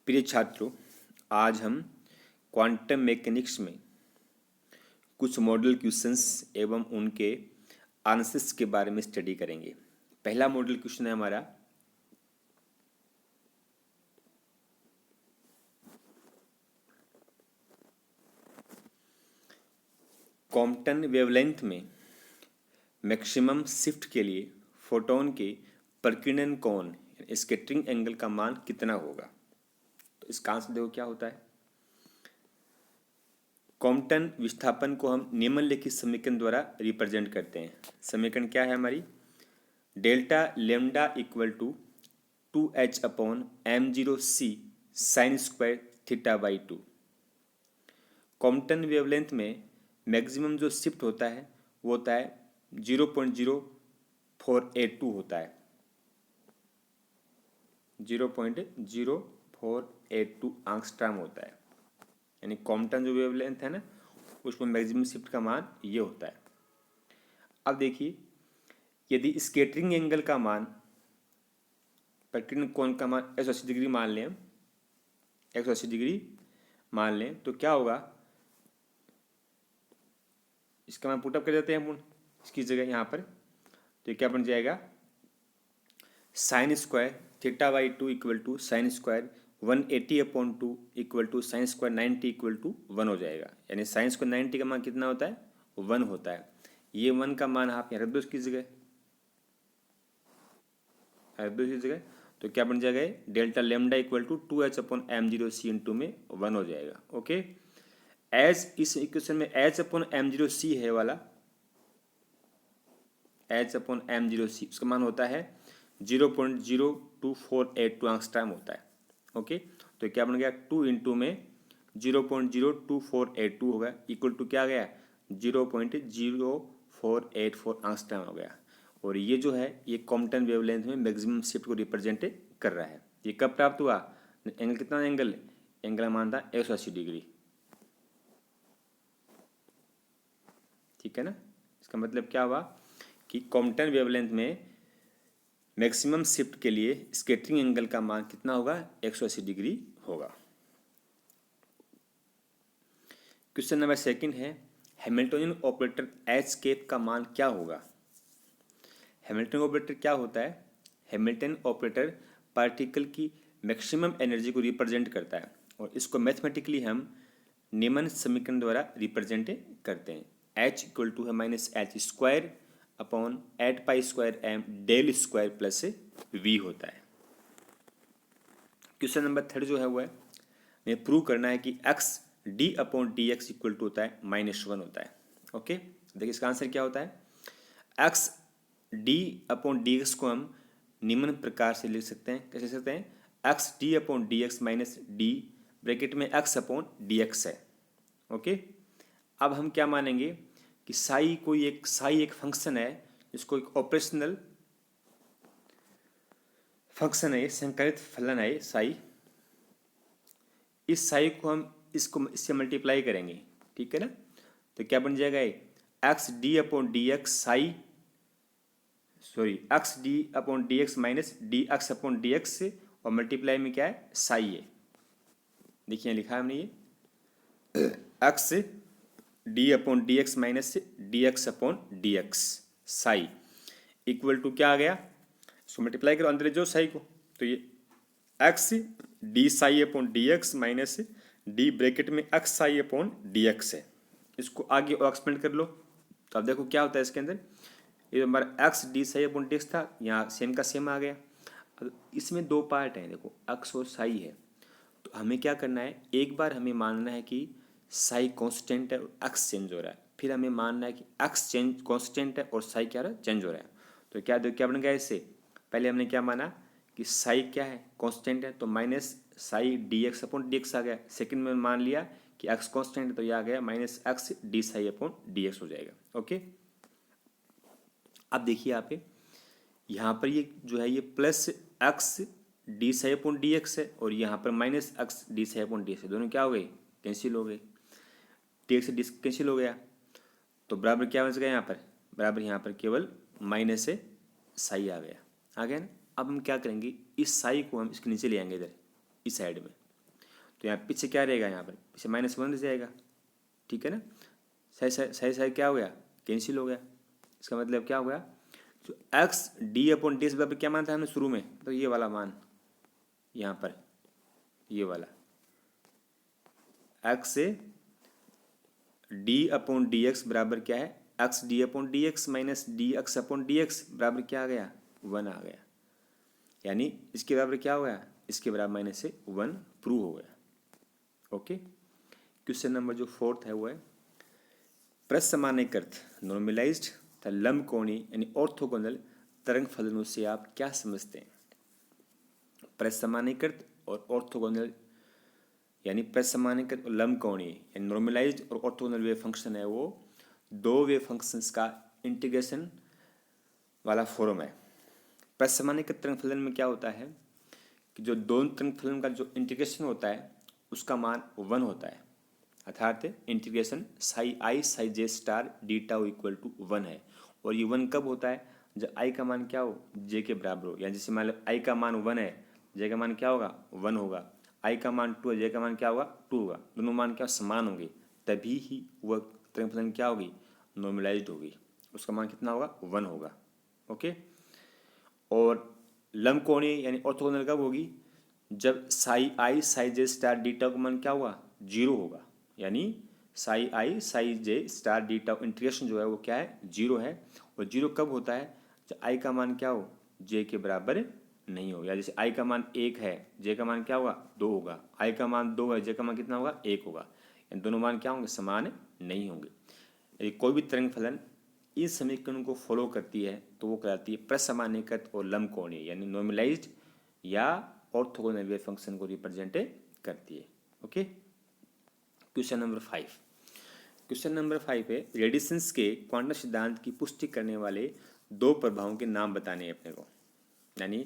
प्रिय छात्रों, आज हम क्वांटम मैकेनिक्स में कुछ मॉडल क्वेश्चंस एवं उनके आंसर्स के बारे में स्टडी करेंगे। पहला मॉडल क्वेश्चन है हमारा, क्वांटम वेवलेंथ में मैक्सिमम शिफ्ट के लिए फोटॉन के प्रकीर्णन कोण स्कैटरिंग एंगल का मान कितना होगा। तो इसका आंसर देखो क्या होता है। क्वांटम विस्थापन को हम निम्नलिखित समीकरण द्वारा रिप्रेजेंट करते हैं। समीकरण क्या है हमारी, delta lambda equal to 2h upon m0c sine square theta by 2। Quantum wavelength में मैक्सिमम जो शिफ्ट होता है वो होता है 0.0482 होता है, 0.0482 एंगस्ट्रॉम होता है। यानी क्वांटम जो वेवलेंथ है ना, उसमें मैक्सिमम शिफ्ट का मान ये होता है। अब देखिए, यदि स्कैटरिंग एंगल का मान, प्रकीर्णन कोण का मान 180 डिग्री मान लें, 180 डिग्री मान लें, तो क्या होगा, इसका मान पुटअप कर देते हैं हम इसकी जगह यहाँ पर। तो ये क्या बन जाएगा, sine square theta by 2 equal to sine square 180 upon 2 equal to sine square 90 equal to 1 हो जाएगा। यानी साइन स्क्वायर 90 का मान कितना होता है, 1 होता है। ये 1 का मान आप यहाँ रख दो इसकी जगह, रख दो इसकी जगह, तो क्या बन जाएगा, delta lambda equal to 2h upon m0c into में 1 हो जाएगा। ओके, एज इस इक्वेशन में h अपॉन m0c है वाला, h अपॉन m0c उसका मान होता है 0.0248 एंगस्ट्रॉम होता है। ओके, तो क्या बन गया, 2 इंटू में 0.02482 होगा, इक्वल टू क्या आ गया, 0.0484 एंगस्ट्रॉम हो गया। और ये जो है ये क्वांटम वेवलेंथ में मैक्सिमम शिफ्ट को रिप्रेजेंट कर रहा है। ये कब प्राप्त हुआ, एंगल कितना, एंगल मान था 180 डिग्री। ठीक है ना। इसका मतलब क्या हुआ कि क्वांटम वेवलेंथ में मैक्सिमम शिफ्ट के लिए स्कैटरिंग एंगल का मान कितना होगा, 180 डिग्री होगा। क्वेश्चन नंबर सेकंड है, हैमिल्टनियन ऑपरेटर एच कैप का मान क्या होगा। हैमिल्टन ऑपरेटर क्या होता है, हैमिल्टन ऑपरेटर पार्टिकल की मैक्सिमम एनर्जी को रिप्रेजेंट करता है और इसको मैथमेटिकली हम निम्न समीकरण द्वारा रिप्रेजेंट करते हैं। एच इक्वल टू है minus H square upon 8 pi square M del square plus V होता है। क्वेश्चन नंबर थर्ड जो है वो है, हमें प्रूव करना है कि X D upon D X equal to होता है -1 होता है। ओके, देखिए इसका आंसर क्या होता है, x D upon D x को हम निम्न प्रकार से लिख सकते हैं। कैसे लिख सकते हैं, x D upon D x minus d bracket में एक्स अपॉन डी एक्स है। ओके, अब हम क्या मानेंगे कि साई एक फंक्शन है, इसको एक ऑपरेशनल फंक्शन है, ये संकलित फलन है साई। इस साई को हम इससे मल्टीप्लाई करेंगे, ठीक है ना। तो क्या बन जाएगा, x D upon D X Sai, sorry x D upon D x minus D x upon D x से, और मल्टीप्लाई में क्या है, साई है। देखिए लिखा है हमने ये x D upon D x minus D x upon D X psi equal to क्या आ गया, इसको मल्टीप्लाई करो अंदर जो साई को, तो ये x d psi upon D x minus d bracket में x psi upon D x है। इसको आगे और एक्सपेंड कर लो, तो अब देखो क्या होता है इसके अंदर, ये हमारा x d psi upon D x था, यहाँ सेम का सेम आ गया। अब इसमें दो पार्ट हैं, देखो एक्स और साई है, तो हमें क्या करना है, एक बार हमें मानना है कि साई कांस्टेंट है और एक्स चेंज हो रहा है, फिर हमें मानना है कि एक्स चेंज कांस्टेंट है और साई क्या रहा है, चेंज हो रहा है। तो क्या बन गया इससे, पहले हमने क्या माना कि साई क्या है, कांस्टेंट है, तो minus psi d x upon D x आ गया। सेकंड में मान लिया कि एक्स कांस्टेंट है, तो यह आ गया minus x d psi upon D x हो जाएगा। ओके, अब देखिए यहाँ पर ये जो है ये plus x d psi upon D x है, और यहाँ पर minus x d psi upon D x है, दोनों क्या हो गए, कैंसिल हो गए, डी एक्स डी कैंसिल हो गया, तो बराबर क्या बच गया यहाँ पर, बराबर यहाँ पर केवल माइनस से साई आ गया ना। अब हम क्या करेंगे, इस साई को हम इसके नीचे ले आएंगे इधर इस साइड में, तो यहाँ पीछे क्या रहेगा, यहाँ पर पीछे -1 रह जाएगा, ठीक है ना। सही सही क्या हो गया, कैंसिल हो गया। इसका मतलब क्या हो गया, तो एक्स डी अपॉन डी बराबर क्या मान था हमने शुरू में, तो ये वाला मान यहाँ पर, ये वाला एक्स से डी अपॉन डी एक्स बराबर क्या है, x D upon D x minus D x upon D x बराबर क्या आ गया, 1 आ गया। यानी इसके बराबर क्या हो गया, इसके बराबर माइनस से 1 प्रूव हो गया। ओके, क्वेश्चन नंबर जो 4 है वो है प्रसमान्यकृत नॉर्मलाइज्ड तथा लंबकोणीय यानी ऑर्थोगोनल तरंग फलनों से आप क्या समझते हैं। प्रसमान्यकृत और ऑर्थोगोनल यानी प्रसमान्यकृत और लंबकोणीय यानी नॉर्मलाइज्ड और ऑर्थोगोनल वेव फंक्शन है, वो दो वेव फंक्शंस का इंटीग्रेशन वाला फॉर्म है। प्रसमान्यकृत तरंग फलन में क्या होता है कि जो दोनों तरंग फलन का जो इंटीग्रेशन होता है उसका मान 1 होता है, अर्थात integration psi I psi J star D tau equal to 1 है। और ये 1 कब होता है, जब आई का मान क्या हो, जे के बराबर हो। यानी जैसे मान लो आई का मान 1 है, जे का मान क्या होगा, 1 होगा। आई का मान 2 है, जे का मान क्या होगा, 2 होगा। दोनों मान क्या समान होंगे, तभी ही वह तरंग फलन क्या होगी, नॉर्मलाइज्ड होगी। उसका मान कितना होगा, 1 होगा। ओके, और लंबकोणीय यानी ऑर्थोगोनल कब होगी, जब Sai I psi J star D tau का मान क्या होगा, 0 होगा। यानी Sai I psi J star D tau integration जो है वो क्या है, 0 है। और 0 कब होता है, जब आई का मान क्या हो, जे के बराबर नहीं हो। या जैसे आई का मान 1 है, जे का मान क्या होगा, 2 होगा। आई का मान 2 है, जे का मान कितना होगा, 1 होगा। इन दोनों मान क्या होंगे, समान नहीं होंगे। यदि कोई भी तरंग फलन इस समीकरण को फॉलो करती है तो वो कहलाती है प्रसमान्यकृत और लंबकोणीय यानी नॉर्मलाइज्ड या ऑर्थोगोनल वेव फंक्शन को रिप्रेजेंट करती है। Okay, question number 5। Question number 5 है रेडिएशंस के क्वांटम सिद्धांत की पुष्टि करने वाले दो प्रभावों के नाम बताने हैं अपने को। यानी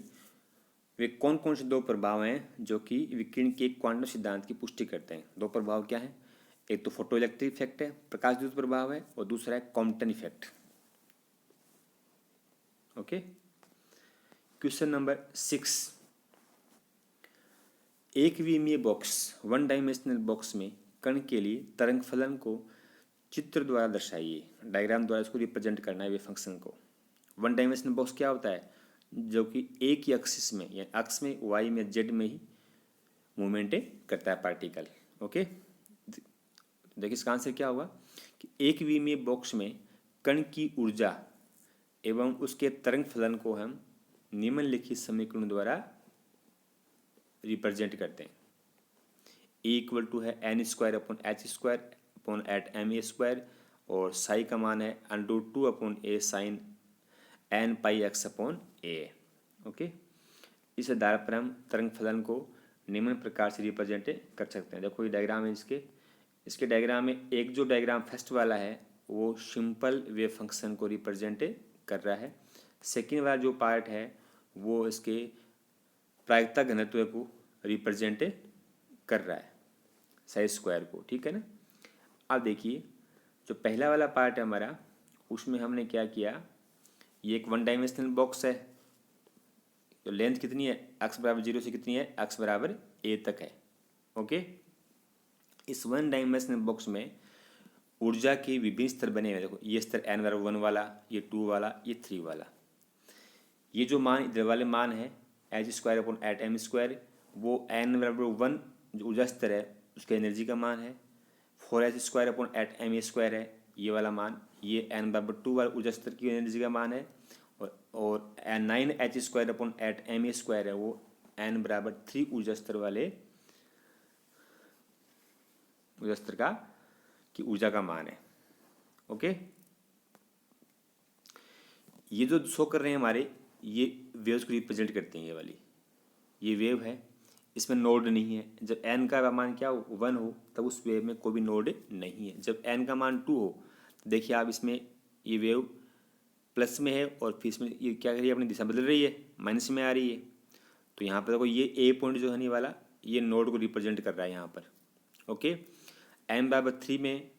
वे कौन कौन से दो प्रभाव हैं जो कि विकिरण के क्वांटम सिद्धांत की पुष्टि करते हैं। दो प्रभाव क्या हैं, एक तो फोटो इलेक्ट्रिक इफेक्ट है, प्रकाश द्युत प्रभाव है, और दूसरा है Compton effect. Okay, question number 6। एक विमीय बॉक्स 1 डायमेंशनल बॉक्स में कण के लिए तरंग फलन को चित्र द्वारा दर्शाइए, डायग्राम द्वारा इसको रिप्रेजेंट करना है वे फंक्शन को। 1 डायमेंशनल बॉक्स क्या होता है, जो कि एक ही एक्सिस में या अक्ष में वाई में जेड में ही मूवमेंट करता है पार्टिकल। ओके, देखिए इसका आंसर क्या होगा कि एक विमीय बॉक्स में कण की ऊर्जा एवं उसके तरंग फलन को हम निम्नलिखित समीकरण द्वारा रिप्रेजेंट करते हैं। E इक्वल टू है n² upon h² upon eight ma², और साई का मान है √2 upon a sine n pi x upon a। Okay, इस आधार पर हम तरंग फलन को निम्न प्रकार से रिप्रेजेंट कर सकते हैं। देखो ये डायग्राम है, इसके डायग्राम में एक जो डायग्राम फर्स्ट वाला है वो सिंपल वेव फंक्शन को रिप्रेजेंट कर रहा है। सेकेंड वाला जो पार्ट है वो इसके प्रायिकता घनत्व को रिप्रेजेंट कर रहा है, साई स्क्वायर को। ठीक है ना। अब देखिए जो पहला वाला पार्ट है हमारा, उसमें हमने क्या किया, ये एक 1 डायमेंशनल बॉक्स है, तो लेंथ कितनी है, x बराबर 0 से कितनी है, x बराबर a तक है। ओके, इस 1 डायमेंशनल बॉक्स में ऊर्जा के विभिन्न स्तर बने हुए। देखो ये स्तर n बराबर 1 वाला, ये 2 वाला, ये 3 वाला। ये जो मान इधर वाले मान है h² अपॉन एट m², वो n बराबर 1 जो ऊर्जा स्तर है उसका एनर्जी का मान है। 4h² अपॉन एट ma² है ये वाला मान, ये n बराबर 2 वाला ऊर्जा स्तर की एनर्जी का मान है। और 9h² अपॉन एट ma² है वो n बराबर 3 ऊर्जा स्तर वाले ऊर्जा स्तर का की ऊर्जा का मान है। ओके, ये जो शो कर रहे हैं हमारे, ये वेव्स को रिप्रेजेंट करती हैं। ये वाली ये वेव है, इसमें नोड नहीं है। जब n का मान क्या हो, 1 हो, तब उस वेव में कोई भी नोड नहीं है। जब n का मान 2 हो, देखिए आप इसमें ये वेव प्लस में है और फिर इसमें ये क्या कर रही है, अपनी दिशा बदल रही है, माइनस में आ रही है। तो यहाँ पर देखो ये a पॉइंट जो है नहीं वाला, ये नोड को रिप्रेजेंट कर रहा है यहाँ पर। ओके, n बराबर 3 में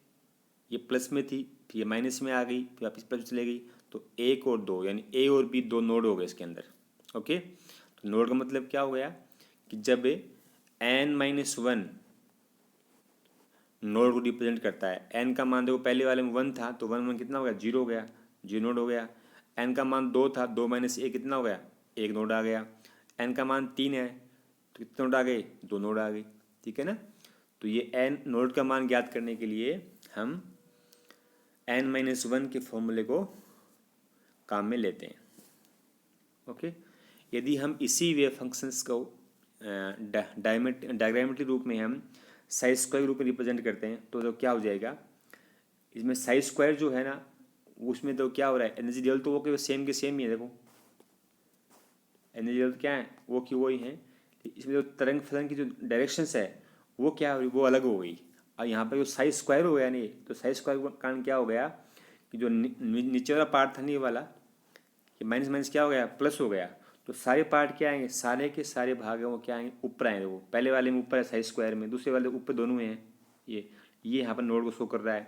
ये प्लस में थी, फिर ये माइनस में आ गई, फिर वापस प्लस चले गई, तो 1 और 2 यानी a और b दो नोड हो गए इसके अंदर। ओके, तो नोड का मतलब क्या हो गया कि जब n-1 नोड को रिप्रेजेंट करता है। एन का मान देखो पहले वाले में 1 था तो 1 1 कितना हो गया, 0 हो गया, 0 नोड हो गया। एन का मान 2 था, 2 माइनस ए कितना हो गया, 1 नोड आ गया। एन का मान 3 है तो कितने नोड आ गए, 2 नोड आ गई, ठीक है ना। तो ये एन नोड का मान ज्ञात करने के लिए हम n-1 के फॉर्मूले को काम में लेते हैं। ओके, यदि हम इसी वेव फंक्शंस को डायग्रामेट्रिक रूप में हम साई स्क्वायर रूप में रिप्रेजेंट करते हैं तो क्या हो जाएगा, इसमें साई स्क्वायर जो है ना उसमें तो क्या हो रहा है, एनर्जी लेवल तो वो के सेम के सेम ही है। देखो एनर्जी लेवल क्या है, वो की वही है। इसमें जो तरंग फलन की जो डायरेक्शंस है वो क्या हो रही, वो अलग हो गई। और यहाँ पर जो साई स्क्वायर हो गया नहीं, तो साई स्क्वायर के कारण क्या हो गया कि जो नीचे वाला पार्ट था नहीं वाला, कि माइनस माइनस क्या हो गया, प्लस हो गया। तो सारे पार्ट क्या आएंगे, सारे के सारे भाग हैं वो क्या आएंगे, ऊपर आएंगे। वो पहले वाले में ऊपर है साई स्क्वायर में, दूसरे वाले ऊपर दोनों में है। ये यहाँ पर नोड को शो कर रहा है।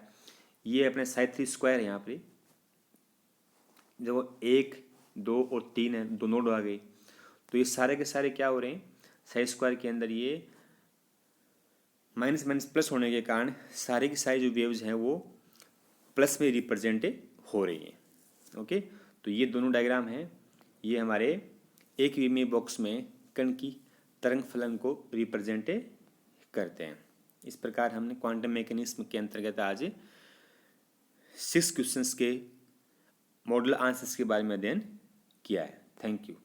ये अपने साई 3 स्क्वायर है। यहाँ पर जो 1 2 और 3 है, 2 नोड आ गई। तो ये सारे के सारे क्या हो रहे हैं, साई स्क्वायर के अंदर ये माइनस माइनस प्लस होने के कारण सारे की सारी जो वेव्स हैं वो प्लस में रिप्रेजेंट हो रही हैं। ओके, तो ये दोनों डायग्राम हैं, ये हमारे एक विमीय बॉक्स में कण की तरंग फलन को रिप्रेजेंट करते हैं। इस प्रकार हमने क्वांटम मैकेनिज्म के अंतर्गत आज 6 क्वेश्चंस के मॉडल आंसर्स के बारे में अध्ययन किया है। Thank you.